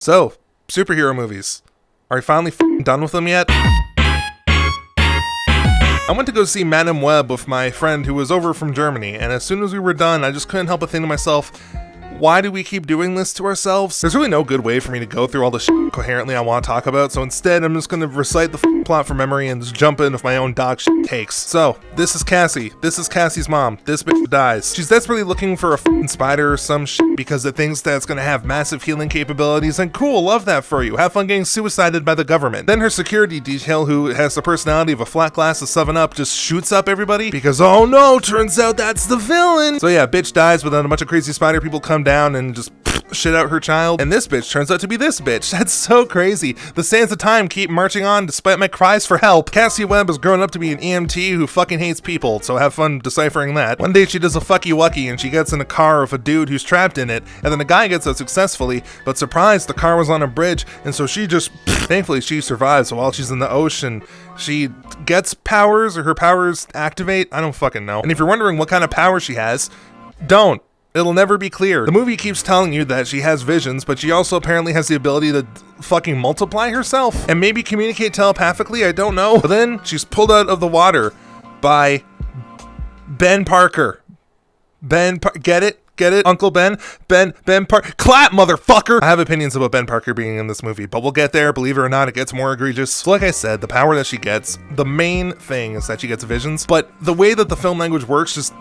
So, superhero movies. Are we finally done with them yet? I went to go see Madame Web with my friend who was over from Germany, and as soon as we were done, I just couldn't help but think to myself, why do we keep doing this to ourselves? There's really no good way for me to go through all the shit coherently I want to talk about, so instead I'm just going to recite the plot from memory and just jump in with my own dog shit takes. So, this is Cassie. This is Cassie's mom. This bitch dies. She's desperately looking for a spider or some shit because it thinks that it's going to have massive healing capabilities, and cool, love that for you. Have fun getting suicided by the government. Then her security detail, who has the personality of a flat glass of 7-Up, just shoots up everybody because, oh no, turns out that's the villain. So yeah, bitch dies, but then a bunch of crazy spider people come down and just shit out her child, and this bitch turns out to be this bitch. That's so crazy. The sands of time keep marching on despite my cries for help. Cassie Webb has grown up to be an EMT who fucking hates people, so have fun deciphering that. One day she does a fucky wucky and she gets in a car with a dude who's trapped in it, and then the guy gets out successfully, but surprise, the car was on a bridge, and so she just, thankfully she survives. So while she's in the ocean, she gets powers, or her powers activate, I don't fucking know. And if you're wondering what kind of power she has, don't. It'll never be clear. The movie keeps telling you that she has visions, but she also apparently has the ability to fucking multiply herself and maybe communicate telepathically, I don't know. But then she's pulled out of the water by Ben Parker. Get it? Get it? Uncle Ben? Ben Parker. Clap, motherfucker! I have opinions about Ben Parker being in this movie, but we'll get there. Believe it or not, it gets more egregious. So like I said, the power that she gets, the main thing is that she gets visions, but the way that the film language works just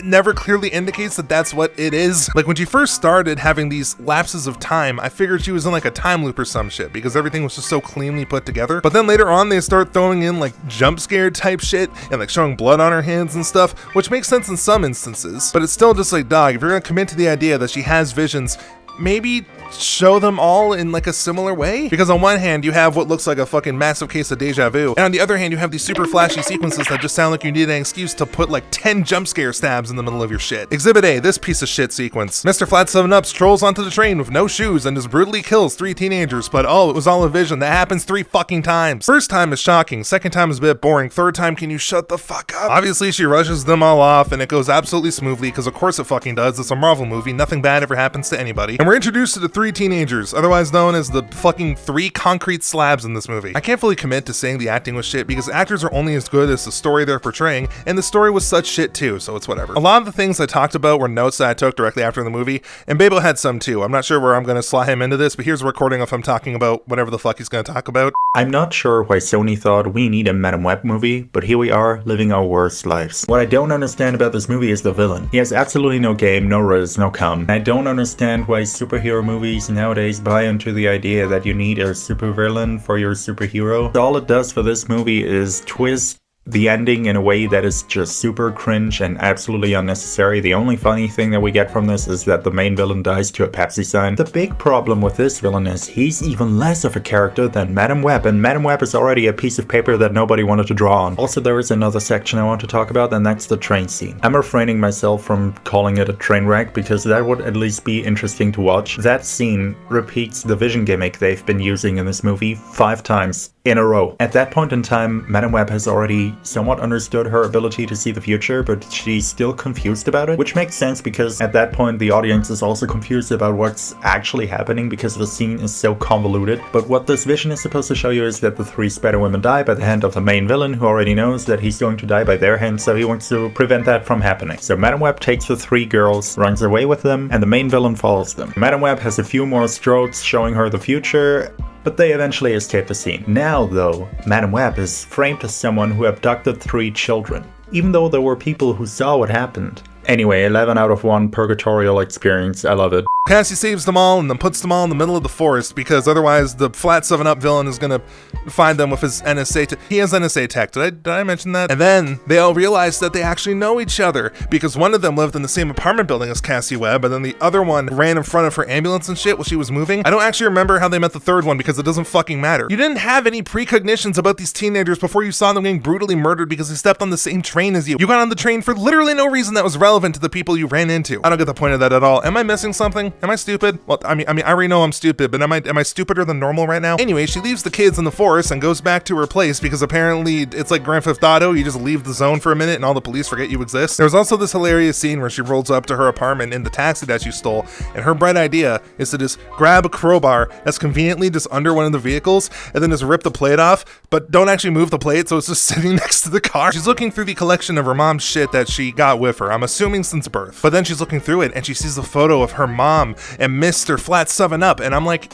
never clearly indicates that that's what it is. Like when she first started having these lapses of time, I figured she was in like a time loop or some shit because everything was just so cleanly put together. But then later on they start throwing in like jump scare type shit and like showing blood on her hands and stuff, which makes sense in some instances, but it's still just like, dog, if you're gonna commit to the idea that she has visions, maybe show them all in like a similar way. Because on one hand you have what looks like a fucking massive case of deja vu, and on the other hand you have these super flashy sequences that just sound like you need an excuse to put like 10 jump scare stabs in the middle of your shit. Exhibit A, this piece of shit sequence. Mr. Flat 7-Up strolls onto the train with no shoes and just brutally kills 3 teenagers, but oh, it was all a vision. That happens 3 fucking times. First time is shocking, second time is a bit boring, third time, can you shut the fuck up? Obviously she rushes them all off and it goes absolutely smoothly because of course it fucking does. It's a Marvel movie, nothing bad ever happens to anybody. And we're introduced to the 3 teenagers, otherwise known as the fucking 3 concrete slabs in this movie. I can't fully commit to saying the acting was shit because actors are only as good as the story they're portraying, and the story was such shit too, so it's whatever. A lot of the things I talked about were notes that I took directly after the movie, and Babo had some too. I'm not sure where I'm gonna slot him into this, but here's a recording of him talking about whatever the fuck he's gonna talk about. I'm not sure why Sony thought we need a Madame Web movie, but here we are, living our worst lives. What I don't understand about this movie is the villain. He has absolutely no game, no riz, no cum. I don't understand why superhero movies nowadays buy into the idea that you need a supervillain for your superhero. All it does for this movie is twist the ending in a way that is just super cringe and absolutely unnecessary. The only funny thing that we get from this is that the main villain dies to a Pepsi sign. The big problem with this villain is he's even less of a character than Madame Web, and Madame Web is already a piece of paper that nobody wanted to draw on. Also, there is another section I want to talk about, and that's the train scene. I'm refraining myself from calling it a train wreck because that would at least be interesting to watch. That scene repeats the vision gimmick they've been using in this movie 5 times in a row. At that point in time, Madame Web has already somewhat understood her ability to see the future, but she's still confused about it, which makes sense because at that point the audience is also confused about what's actually happening because the scene is so convoluted. But what this vision is supposed to show you is that the 3 spider women die by the hand of the main villain, who already knows that he's going to die by their hand, so he wants to prevent that from happening. So Madame Web takes the 3 girls, runs away with them, and the main villain follows them. Madame Web has a few more strokes showing her the future, but they eventually escape the scene. Now, though, Madame Web is framed as someone who abducted 3 children, even though there were people who saw what happened. Anyway, 11 out of 1 purgatorial experience, I love it. Cassie saves them all and then puts them all in the middle of the forest because otherwise the flat 7-Up villain is gonna find them with his NSA he has NSA tech. Did I mention that? And then they all realize that they actually know each other because one of them lived in the same apartment building as Cassie Webb, and then the other one ran in front of her ambulance and shit while she was moving. I don't actually remember how they met the third one because it doesn't fucking matter. You didn't have any precognitions about these teenagers before you saw them getting brutally murdered because they stepped on the same train as you. You got on the train for literally no reason that was relevant to the people you ran into. I don't get the point of that at all. Am I missing something? Am I stupid? Well, I mean, I already know I'm stupid, but am I stupider than normal right now? Anyway, she leaves the kids in the forest and goes back to her place because apparently it's like Grand Theft Auto. You just leave the zone for a minute and all the police forget you exist. There's also this hilarious scene where she rolls up to her apartment in the taxi that she stole, and her bright idea is to just grab a crowbar that's conveniently just under one of the vehicles and then just rip the plate off, but don't actually move the plate, so it's just sitting next to the car. She's looking through the collection of her mom's shit that she got with her, I'm assuming since birth. But then she's looking through it and she sees the photo of her mom and Mr. Flat 7-Up, and I'm like,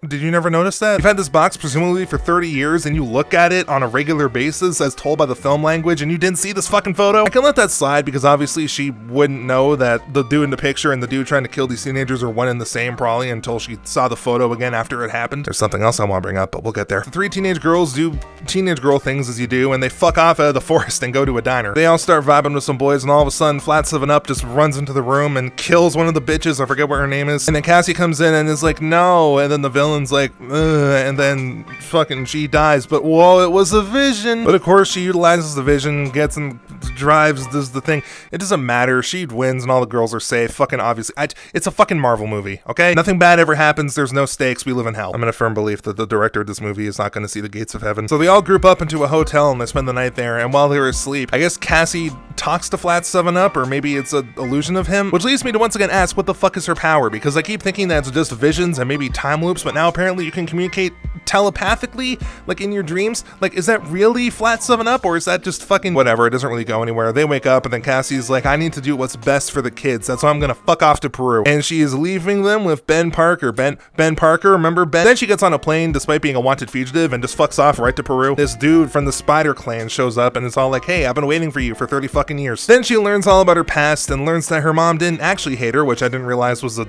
did you never notice that? You've had this box presumably for 30 years and you look at it on a regular basis as told by the film language and you didn't see this fucking photo? I can let that slide because obviously she wouldn't know that the dude in the picture and the dude trying to kill these teenagers are one and the same probably until she saw the photo again after it happened. There's something else I want to bring up, but we'll get there. The three teenage girls do teenage girl things as you do, and they fuck off out of the forest and go to a diner. They all start vibing with some boys, and all of a sudden Flat 7-Up just runs into the room and kills one of the bitches. I forget what her name is. And then Cassie comes in and is like, no, and then the villain's like, and then fucking she dies, but whoa, it was a vision. But of course she utilizes the vision, gets and drives, does the thing. It doesn't matter, she wins and all the girls are safe. Fucking obviously, it's a fucking Marvel movie, okay? Nothing bad ever happens, there's no stakes, we live in hell. I'm in a firm belief that the director of this movie is not going to see the gates of heaven. So they all group up into a hotel and they spend the night there, and while they were asleep, I guess Cassie talks to Flat 7-Up, or maybe it's an illusion of him, which leads me to once again ask, what the fuck is her power? Because I keep thinking that it's just visions and maybe time loops, but now apparently you can communicate telepathically, like in your dreams. Like, is that really Flat 7-Up, or is that just fucking whatever? It doesn't really go anywhere. They wake up and then Cassie's like, I need to do what's best for the kids, that's why I'm gonna fuck off to Peru. And she is leaving them with Ben Parker. Ben Parker, remember Ben? Then she gets on a plane despite being a wanted fugitive and just fucks off right to Peru. This dude from the Spider Clan shows up and it's all like, hey, I've been waiting for you for 30 fucking years. Then she learns all about her past and learns that her mom didn't actually hate her, which I didn't realize was a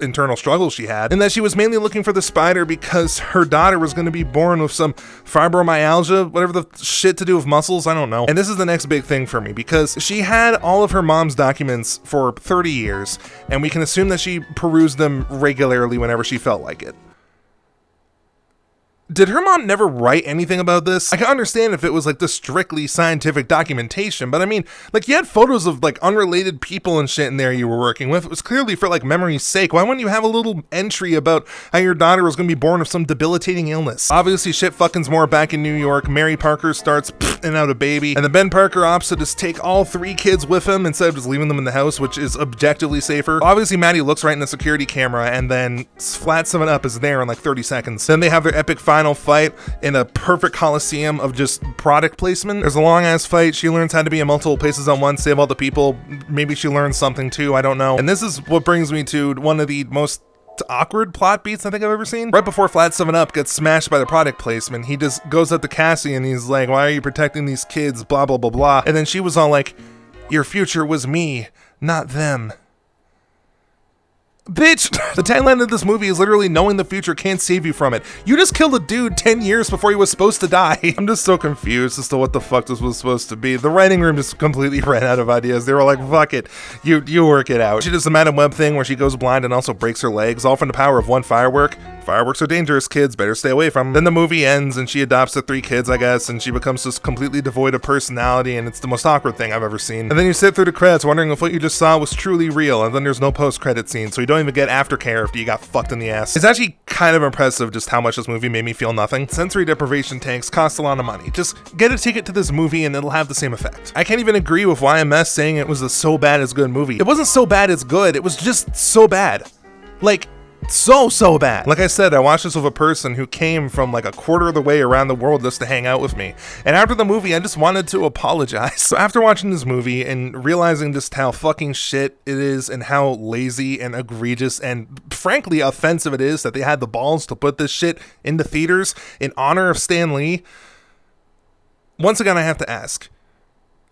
internal struggle she had, and that she was mainly looking for the spider because her daughter was going to be born with some fibromyalgia, whatever the shit to do with muscles, I don't know. And this is the next big thing for me, because she had all of her mom's documents for 30 years, and we can assume that she perused them regularly whenever she felt like it. Did her mom never write anything about this? I can understand if it was like the strictly scientific documentation, but I mean, like, you had photos of like unrelated people and shit in there you were working with. It was clearly for like memory's sake. Why wouldn't you have a little entry about how your daughter was gonna be born with some debilitating illness? Obviously shit fucking's more back in New York. Mary Parker starts and out a baby, and then Ben Parker opts to just take all three kids with him instead of just leaving them in the house, which is objectively safer. Obviously Maddie looks right in the security camera, and then Flat 7-Up is there in like 30 seconds. Then they have their epic final fight in a perfect coliseum of just product placement. There's a long ass fight. She learns how to be in multiple places at once, save all the people. Maybe she learns something too, I don't know. And this is what brings me to one of the most awkward plot beats I think I've ever seen. Right before Flat 7-Up gets smashed by the product placement, he just goes up to Cassie and he's like, why are you protecting these kids, blah blah blah blah. And then she was all like, your future was me, not them. Bitch! The tagline of this movie is literally knowing the future can't save you from it. You just killed a dude 10 years before he was supposed to die. I'm just so confused as to what the fuck this was supposed to be. The writing room just completely ran out of ideas. They were like, fuck it, you work it out. She does the Madam Web thing where she goes blind and also breaks her legs, all from the power of one firework. Fireworks are dangerous, kids, better stay away from them. Then the movie ends and she adopts the three kids, I guess, and she becomes just completely devoid of personality, and it's the most awkward thing I've ever seen. And then you sit through the credits wondering if what you just saw was truly real, and then there's no post-credit scene, so you don't even get aftercare after you got fucked in the ass. It's actually kind of impressive just how much this movie made me feel nothing. Sensory deprivation tanks cost a lot of money. Just get a ticket to this movie and it'll have the same effect. I can't even agree with YMS saying it was a so bad it's good movie. It wasn't so bad it's good, it was just so bad. Like, so bad. Like I said, I watched this with a person who came from like a quarter of the way around the world just to hang out with me. And after the movie, I just wanted to apologize. So after watching this movie and realizing just how fucking shit it is and how lazy and egregious and frankly offensive it is that they had the balls to put this shit into theaters in honor of Stan Lee, once again I have to ask,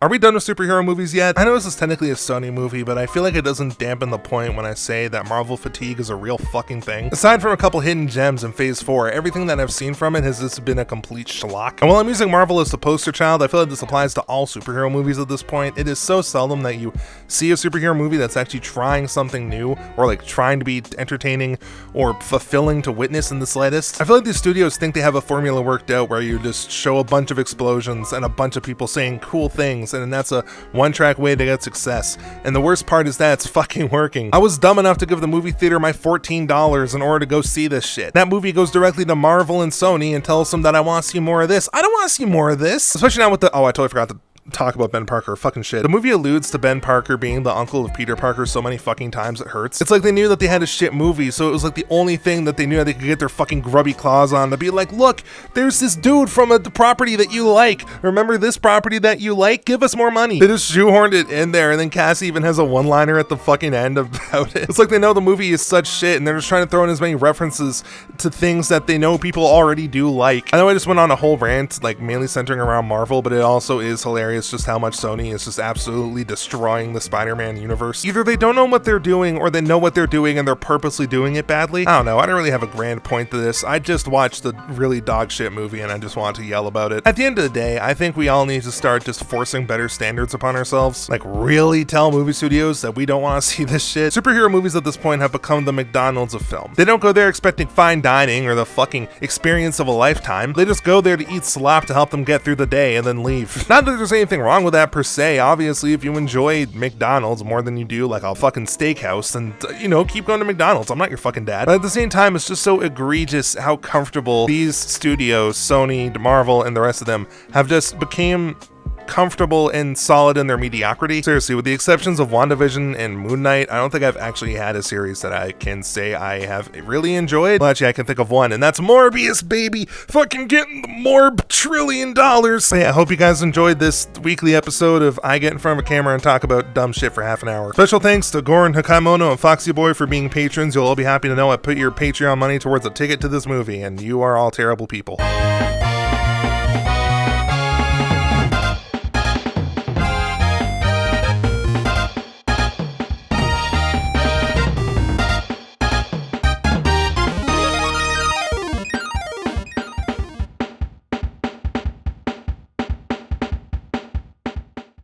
are we done with superhero movies yet? I know this is technically a Sony movie, but I feel like it doesn't dampen the point when I say that Marvel fatigue is a real fucking thing. Aside from a couple hidden gems in Phase 4, everything that I've seen from it has just been a complete schlock. And while I'm using Marvel as the poster child, I feel like this applies to all superhero movies at this point. It is so seldom that you see a superhero movie that's actually trying something new, or like trying to be entertaining or fulfilling to witness in the slightest. I feel like these studios think they have a formula worked out where you just show a bunch of explosions and a bunch of people saying cool things things, and that's a one-track way to get success. And the worst part is that it's fucking working. I was dumb enough to give the movie theater my $14 in order to go see this shit. That movie goes directly to Marvel and Sony and tells them that I want to see more of this. I don't want to see more of this. Especially now with the, oh, I totally forgot to talk about Ben Parker. Fucking shit. The movie alludes to Ben Parker being the uncle of Peter Parker so many fucking times it hurts. It's like they knew that they had a shit movie, so it was like the only thing that they knew that they could get their fucking grubby claws on to be like, look, there's this dude from the property that you like. Remember this property that you like? Give us more money. They just shoehorned it in there, and then Cassie even has a one-liner at the fucking end about it. It's like they know the movie is such shit, and they're just trying to throw in as many references to things that they know people already do like. I know I just went on a whole rant, like mainly centering around Marvel, but it also is hilarious just how much Sony is just absolutely destroying the Spider-Man universe. Either they don't know what they're doing, or they know what they're doing and they're purposely doing it badly. I don't know. I don't really have a grand point to this. I just watched the really dog shit movie and I just want to yell about it. At the end of the day, I think we all need to start just forcing better standards upon ourselves. Like really tell movie studios that we don't want to see this shit. Superhero movies at this point have become the McDonald's of film. They don't go there expecting fine dining or the fucking experience of a lifetime. They just go there to eat slop to help them get through the day and then leave. Not that there's anything wrong with that per se. Obviously, if you enjoy McDonald's more than you do like a fucking steakhouse, then you know, keep going to McDonald's. I'm not your fucking dad. But at the same time, it's just so egregious how comfortable these studios, Sony, Marvel, and the rest of them have just became comfortable and solid in their mediocrity. Seriously, with the exceptions of WandaVision and Moon Knight, I don't think I've actually had a series that I can say I have really enjoyed. Well, actually, I can think of one, and that's Morbius, baby! Fucking getting the Morb $1 trillion! So yeah, I hope you guys enjoyed this weekly episode of I Get in Front of a Camera and Talk About Dumb Shit for half an hour. Special thanks to Goran Hakamono and Foxy Boy for being patrons. You'll all be happy to know I put your Patreon money towards a ticket to this movie, and you are all terrible people.